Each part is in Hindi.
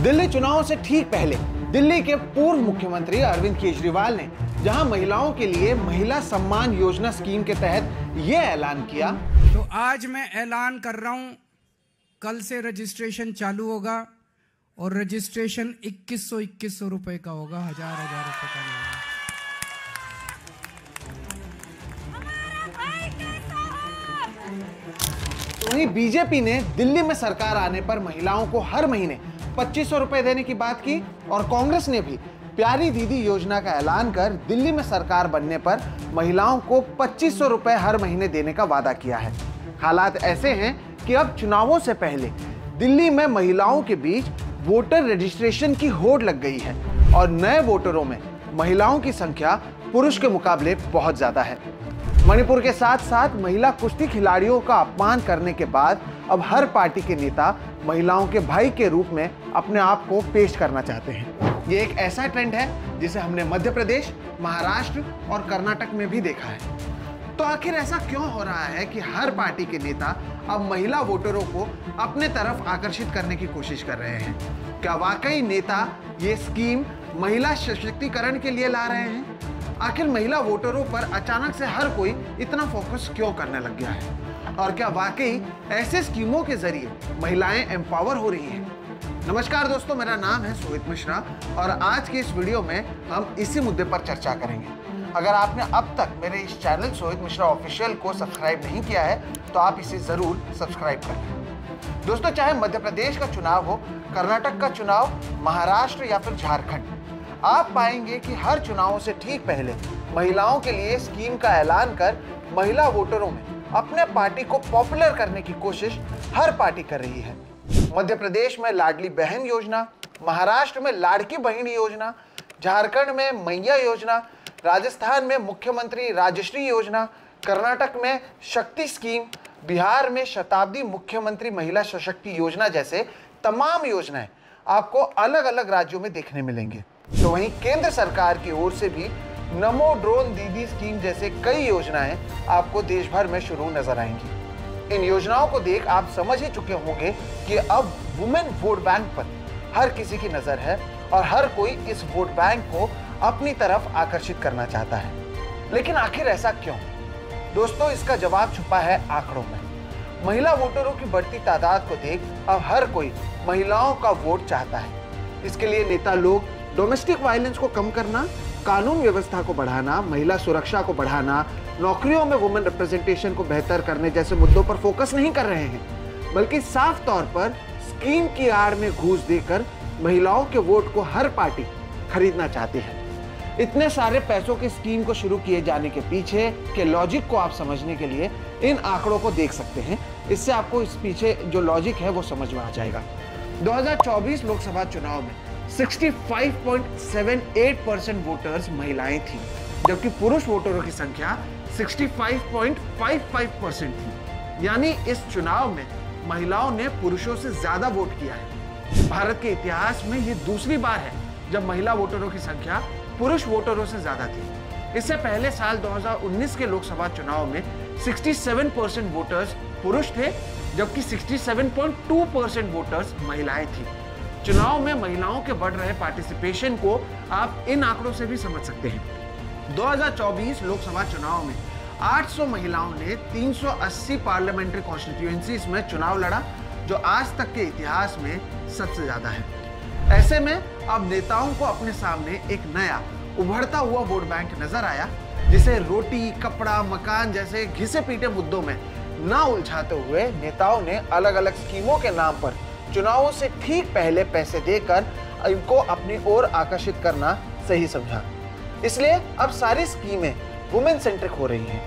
दिल्ली चुनाव से ठीक पहले दिल्ली के पूर्व मुख्यमंत्री अरविंद केजरीवाल ने जहां महिलाओं के लिए महिला सम्मान योजना स्कीम के तहत यह ऐलान किया, तो आज मैं ऐलान कर रहा हूं, कल से रजिस्ट्रेशन चालू होगा और रजिस्ट्रेशन 2100 रुपए का होगा, हजार रुपए का नहीं होगा। वहीं बीजेपी ने दिल्ली में सरकार आने पर महिलाओं को हर महीने 2500 रुपए देने की बात की और कांग्रेस ने भी प्यारी दीदी योजना का ऐलान कर दिल्ली में सरकार बनने पर महिलाओं को 2500 रुपए हर महीने देने का वादा किया है। हालात ऐसे हैं कि अब चुनावों से पहले दिल्ली में महिलाओं के बीच वोटर रजिस्ट्रेशन की होड़ लग गई है और नए वोटरों में महिलाओं की संख्या पुरुष के मुकाबले बहुत ज्यादा है। मणिपुर के साथ साथ महिला कुश्ती खिलाड़ियों का अपमान करने के बाद अब हर पार्टी के नेता महिलाओं के भाई के रूप में अपने आप को पेश करना चाहते हैं। ये एक ऐसा ट्रेंड है जिसे हमने मध्य प्रदेश, महाराष्ट्र और कर्नाटक में भी देखा है। तो आखिर ऐसा क्यों हो रहा है कि हर पार्टी के नेता अब महिला वोटरों को अपने तरफ आकर्षित करने की कोशिश कर रहे हैं? क्या वाकई नेता ये स्कीम महिला सशक्तिकरण के लिए ला रहे हैं? आखिर महिला वोटरों पर अचानक से हर कोई इतना फोकस क्यों करने लग गया है? और क्या वाकई ऐसे स्कीमों के जरिए महिलाएं एम्पावर हो रही हैं? नमस्कार दोस्तों, मेरा नाम है सोहित मिश्रा और आज की इस वीडियो में हम इसी मुद्दे पर चर्चा करेंगे। अगर आपने अब तक मेरे इस चैनल सोहित मिश्रा ऑफिशियल को सब्सक्राइब नहीं किया है तो आप इसे जरूर सब्सक्राइब कर लें। दोस्तों, चाहे मध्य प्रदेश का चुनाव हो, कर्नाटक का चुनाव, महाराष्ट्र या फिर झारखंड, आप पाएंगे कि हर चुनावों से ठीक पहले महिलाओं के लिए स्कीम का ऐलान कर महिला वोटरों में अपने पार्टी को पॉपुलर करने की कोशिश हर पार्टी कर रही है। मध्य प्रदेश में लाडली बहन योजना, महाराष्ट्र में लाड़की बहन योजना, झारखंड में मैया योजना, राजस्थान में मुख्यमंत्री राजश्री योजना, कर्नाटक में शक्ति स्कीम, बिहार में शताब्दी मुख्यमंत्री महिला सशक्ति योजना जैसे तमाम योजनाएं आपको अलग अलग राज्यों में देखने मिलेंगे। तो वहीं केंद्र सरकार की ओर से भी नमो ड्रोन दीदी स्कीम जैसे कई योजनाएं आपको देश भर में शुरू नजर आएंगी। इन योजनाओं को देख आप समझ ही चुके होंगे कि अब वुमेन वोट बैंक पर हर किसी की नजर है और हर कोई इस वोट बैंक को अपनी तरफ आकर्षित करना चाहता है। लेकिन आखिर ऐसा क्यों? दोस्तों, इसका जवाब छुपा है आंकड़ों में। महिला वोटरों की बढ़ती तादाद को देख अब हर कोई महिलाओं का वोट चाहता है। इसके लिए नेता लोग डोमेस्टिक वायलेंस को कम करना, कानून व्यवस्था को बढ़ाना, महिला सुरक्षा को बढ़ाना, नौकरियों में वुमेन रिप्रेजेंटेशन को बेहतर करने जैसे मुद्दों पर फोकस नहीं कर रहे हैं, बल्कि साफ तौर पर स्कीम की आड़ में घूस देकर महिलाओं के वोट को हर पार्टी खरीदना चाहती है। इतने सारे पैसों की स्कीम को शुरू किए जाने के पीछे के लॉजिक को आप समझने के लिए इन आंकड़ों को देख सकते हैं। इससे आपको इस पीछे जो लॉजिक है वो समझ में आ जाएगा। 2024 लोकसभा चुनाव में 65.78% वोटर्स महिलाएं थी, जबकि पुरुष वोटरों की संख्या 65.55% थी। यानी इस चुनाव में महिलाओं ने पुरुषों से ज्यादा वोट किया है। भारत के इतिहास में यह दूसरी बार है जब महिला वोटरों की संख्या पुरुष वोटरों से ज्यादा थी। इससे पहले साल 2019 के लोकसभा चुनाव में 67% वोटर्स पुरुष थे, जबकि 67.2% वोटर्स महिलाएं थी। चुनाव में महिलाओं के बढ़ रहे पार्टिसिपेशन को आप इन आंकड़ों से भी समझ सकते हैं। 2024 लोकसभा चुनाव में 800 महिलाओं ने 380 पार्लियामेंट्री कॉन्स्टिट्यूएंसीज में चुनाव लड़ा, जो आज तक के इतिहास में सबसे ज्यादा है। ऐसे में अब नेताओं को अपने सामने एक नया उभरता हुआ वोट बैंक नजर आया, जिसे रोटी, कपड़ा, मकान जैसे घिसे पीटे मुद्दों में ना उलझाते हुए नेताओं ने अलग अलग स्कीमों के नाम पर चुनावों से ठीक पहले पैसे देकर इनको अपनी ओर आकर्षित करना सही समझा। इसलिए अब सारी स्कीमें वुमेन सेंट्रिक हो रही हैं।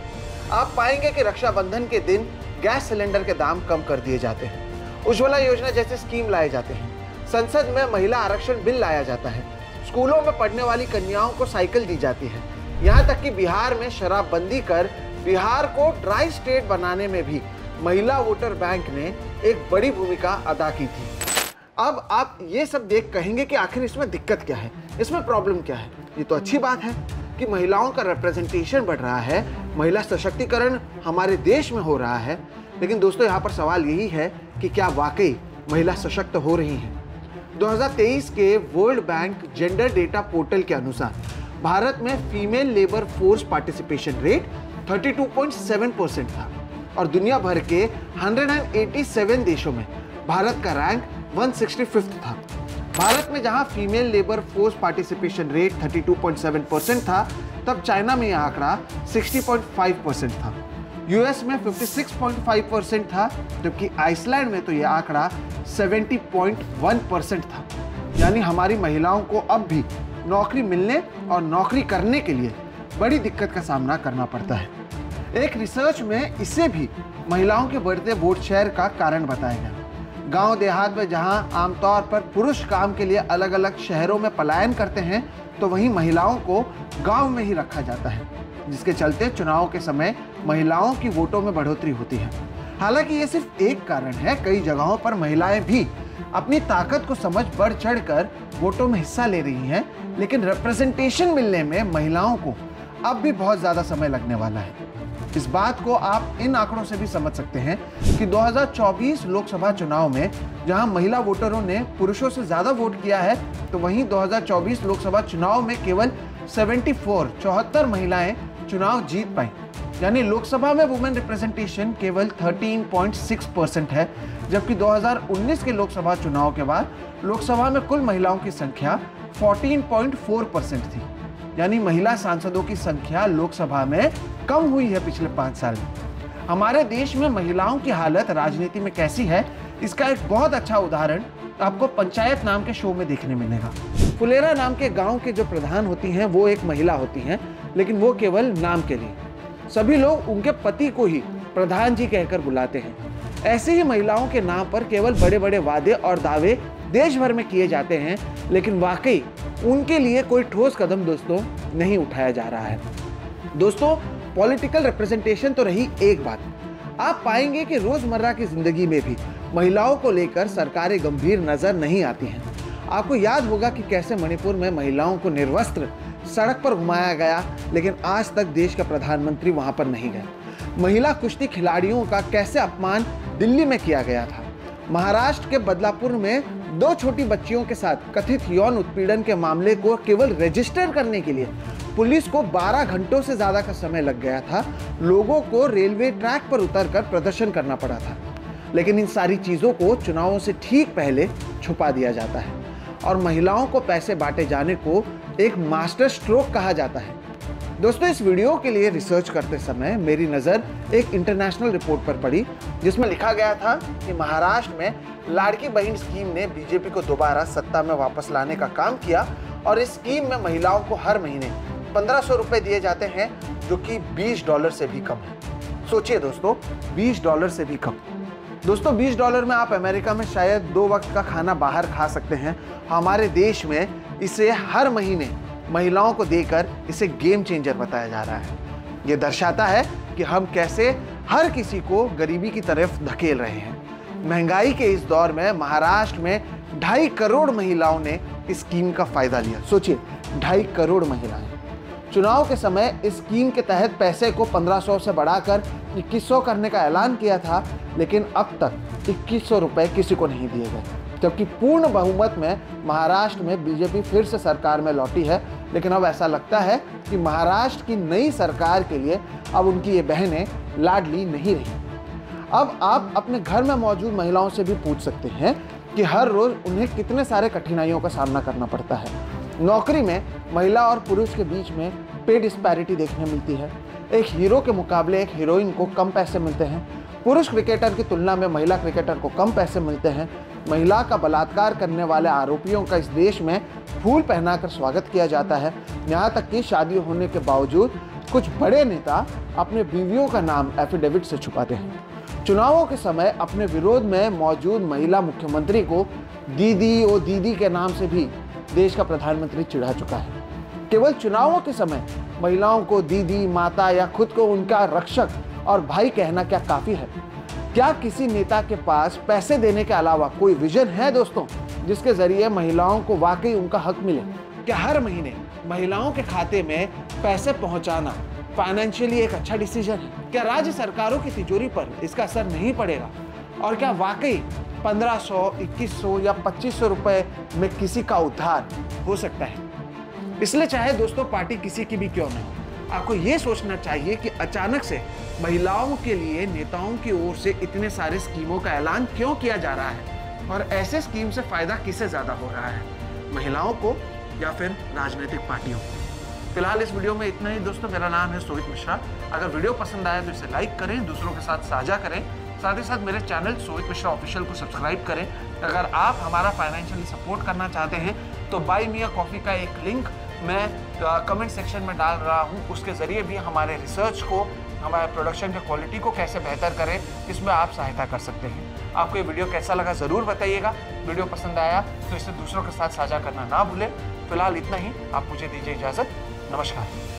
आप पाएंगे कि रक्षाबंधन के दिन गैस सिलेंडर के दाम कम कर दिए जाते हैं, उज्ज्वला योजना जैसे स्कीम लाए जाते हैं, संसद में महिला आरक्षण बिल लाया जाता है, स्कूलों में पढ़ने वाली कन्याओं को साइकिल दी जाती है। यहाँ तक कि बिहार में शराबबंदी कर बिहार को ड्राई स्टेट बनाने में भी महिला वोटर बैंक ने एक बड़ी भूमिका अदा की थी। अब आप ये सब देख कहेंगे कि आखिर इसमें दिक्कत क्या है, इसमें प्रॉब्लम क्या है। ये तो अच्छी बात है कि महिलाओं का रिप्रेजेंटेशन बढ़ रहा है, महिला सशक्तिकरण हमारे देश में हो रहा है, लेकिन दोस्तों यहाँ पर सवाल यही है कि क्या वाकई महिला सशक्त हो रही हैं? 2023 के world bank gender data portal के अनुसार भारत में female labour force participation rate 32.7% था और दुनिया भर के 187 देशों में भारत का रैंक 165 था। भारत में जहां female labour force participation rate 32.7% था, तब चाइना में यह आंकड़ा 60.5% था। यूएस में 56.5% था, जबकि आइसलैंड में तो यह आंकड़ा 70.1% था। यानी हमारी महिलाओं को अब भी नौकरी मिलने और नौकरी करने के लिए बड़ी दिक्कत का सामना करना पड़ता है। एक रिसर्च में इसे भी महिलाओं के बढ़ते वोट शेयर का कारण बताया गया। गांव देहात में जहां आमतौर पर पुरुष काम के लिए अलग अलग शहरों में पलायन करते हैं, तो वहीं महिलाओं को गांव में ही रखा जाता है, जिसके चलते चुनाव के समय महिलाओं की वोटों में बढ़ोतरी होती है। हालांकि ये सिर्फ एक कारण है, कई जगहों पर महिलाएं भी अपनी ताकत को समझ बढ़ चढ़कर वोटों में हिस्सा ले रही हैं, लेकिन रिप्रेजेंटेशन मिलने में महिलाओं को अब भी बहुत ज्यादा समय लगने वाला है। इस बात को आप इन आंकड़ों से भी समझ सकते हैं कि 2024 लोकसभा चुनाव में जहां महिला वोटरों ने पुरुषों से ज्यादा वोट किया है, तो वहीं 2024 लोकसभा चुनाव में केवल 74 महिलाएं चुनाव जीत पाई। यानी लोकसभा में वुमेन रिप्रेजेंटेशन केवल 13.6% है, जबकि 2019 के लोकसभा चुनाव के बाद लोकसभा में कुल महिलाओं की संख्या 14.4% थी। यानी महिला सांसदों की संख्या लोकसभा में कम हुई है पिछले 5 साल में। हमारे देश में महिलाओं की हालत राजनीति में कैसी है, इसका एक बहुत अच्छा उदाहरण आपको पंचायत नाम के शो में देखने मिलेगा। फुलेरा नाम के गांव के जो प्रधान होती हैं वो एक महिला होती हैं, लेकिन वो केवल नाम के लिए। सभी लोग उनके पति को ही प्रधान जी कहकर बुलाते हैं। ऐसे ही महिलाओं के नाम पर केवल बड़े बड़े वादे और दावे देश भर में किए जाते हैं, लेकिन वाकई उनके लिए कोई ठोस कदम दोस्तों नहीं उठाया जा रहा है। दोस्तों, पॉलिटिकल रिप्रेजेंटेशन तो रही एक बात, आप पाएंगे कि रोजमर्रा की जिंदगी में भी महिलाओं को लेकर सरकारें गंभीर नजर नहीं आती हैं। आपको याद होगा कि कैसे मणिपुर में महिलाओं को निर्वस्त्र सड़क पर घुमाया गया, लेकिन आज तक देश का प्रधानमंत्री वहां पर नहीं गया। महिला कुश्ती खिलाड़ियों का कैसे अपमान दिल्ली में किया गया था। महाराष्ट्र के बदलापुर में 2 छोटी बच्चियों के साथ कथित यौन उत्पीड़न के मामले को केवल रजिस्टर करने के लिए पुलिस को 12 घंटों से ज्यादा का समय लग गया था। लोगों को रेलवे ट्रैक पर उतरकर प्रदर्शन करना पड़ा था। लेकिन इन सारी चीजों को चुनावों से ठीक पहले छुपा दिया जाता है और महिलाओं को पैसे बांटे जाने को एक मास्टर स्ट्रोक कहा जाता है। दोस्तों, इस वीडियो के लिए रिसर्च करते समय मेरी नज़र एक इंटरनेशनल रिपोर्ट पर पड़ी, जिसमें लिखा गया था कि महाराष्ट्र में लाड़की बहन स्कीम ने बीजेपी को दोबारा सत्ता में वापस लाने का काम किया और इस स्कीम में महिलाओं को हर महीने 1500 रुपए दिए जाते हैं, जो कि $20 से भी कम है। सोचिए दोस्तों, $20 से भी कम। दोस्तों, $20 में आप अमेरिका में शायद 2 वक्त का खाना बाहर खा सकते हैं। हमारे देश में इसे हर महीने महिलाओं को देकर इसे गेम चेंजर बताया जा रहा है। ये दर्शाता है कि हम कैसे हर किसी को गरीबी की तरफ धकेल रहे हैं। महंगाई के इस दौर में महाराष्ट्र में 2.5 करोड़ महिलाओं ने इस स्कीम का फायदा लिया। सोचिए, 2.5 करोड़ महिलाएं। चुनाव के समय इस स्कीम के तहत पैसे को 1500 से बढ़ाकर 2100 करने का ऐलान किया था, लेकिन अब तक 2100 रुपए किसी को नहीं दिए गए। जबकि पूर्ण बहुमत में महाराष्ट्र में बीजेपी फिर से सरकार में लौटी है, लेकिन अब ऐसा लगता है कि महाराष्ट्र की नई सरकार के लिए अब उनकी ये बहनें लाडली नहीं रही। अब आप अपने घर में मौजूद महिलाओं से भी पूछ सकते हैं कि हर रोज उन्हें कितने सारे कठिनाइयों का सामना करना पड़ता है। नौकरी में महिला और पुरुष के बीच में पे डिस्पैरिटी देखने मिलती है। एक हीरो के मुकाबले एक हीरोइन को कम पैसे मिलते हैं। पुरुष क्रिकेटर की तुलना में महिला क्रिकेटर को कम पैसे मिलते हैं। महिला का बलात्कार करने वाले आरोपियों का इस देश में फूल पहनाकर स्वागत किया जाता है। यहाँ तक कि शादी होने के बावजूद कुछ बड़े नेता अपने बीवियों का नाम एफिडेविट से छुपाते हैं। चुनावों के समय अपने विरोध में मौजूद महिला मुख्यमंत्री को दीदी ओ दीदी के नाम से भी देश का प्रधानमंत्री चिढ़ा चुका है। केवल चुनावों के समय महिलाओं को दीदी, माता या खुद को उनका रक्षक और भाई कहना क्या काफी है? क्या किसी नेता के पास पैसे देने के अलावा कोई विजन है दोस्तों, जिसके जरिए महिलाओं को वाकई उनका हक मिले? क्या हर महीने महिलाओं के खाते में पैसे पहुंचाना फाइनेंशियली एक अच्छा डिसीजन है? क्या राज्य सरकारों की तिजोरी पर इसका असर नहीं पड़ेगा? और क्या वाकई 1500, 2100 या 2500 रुपए में किसी का उद्धार हो सकता है। इसलिए चाहे दोस्तों पार्टी किसी की भी क्यों न हो, आपको यह सोचना चाहिए कि अचानक से महिलाओं के लिए नेताओं की ओर से इतने सारे स्कीमों का ऐलान क्यों किया जा रहा है और ऐसे स्कीम से फायदा किसे ज्यादा हो रहा है, महिलाओं को या फिर राजनीतिक पार्टियों को। फिलहाल इस वीडियो में इतना ही दोस्तों। मेरा नाम है सोहित मिश्रा। अगर वीडियो पसंद आया तो इसे लाइक करें, दूसरों के साथ साझा करें, साथ ही साथ मेरे चैनल सोहित मिश्रा ऑफिशियल को सब्सक्राइब करें। अगर आप हमारा फाइनेंशियली सपोर्ट करना चाहते हैं तो बाय मी अ कॉफी का एक लिंक मैं कमेंट सेक्शन में डाल रहा हूं। उसके जरिए भी हमारे रिसर्च को, हमारे प्रोडक्शन की क्वालिटी को कैसे बेहतर करें, इसमें आप सहायता कर सकते हैं। आपको ये वीडियो कैसा लगा ज़रूर बताइएगा। वीडियो पसंद आया तो इसे दूसरों के साथ साझा करना ना भूलें। फिलहाल इतना ही। आप मुझे दीजिए इजाज़त। नमस्कार।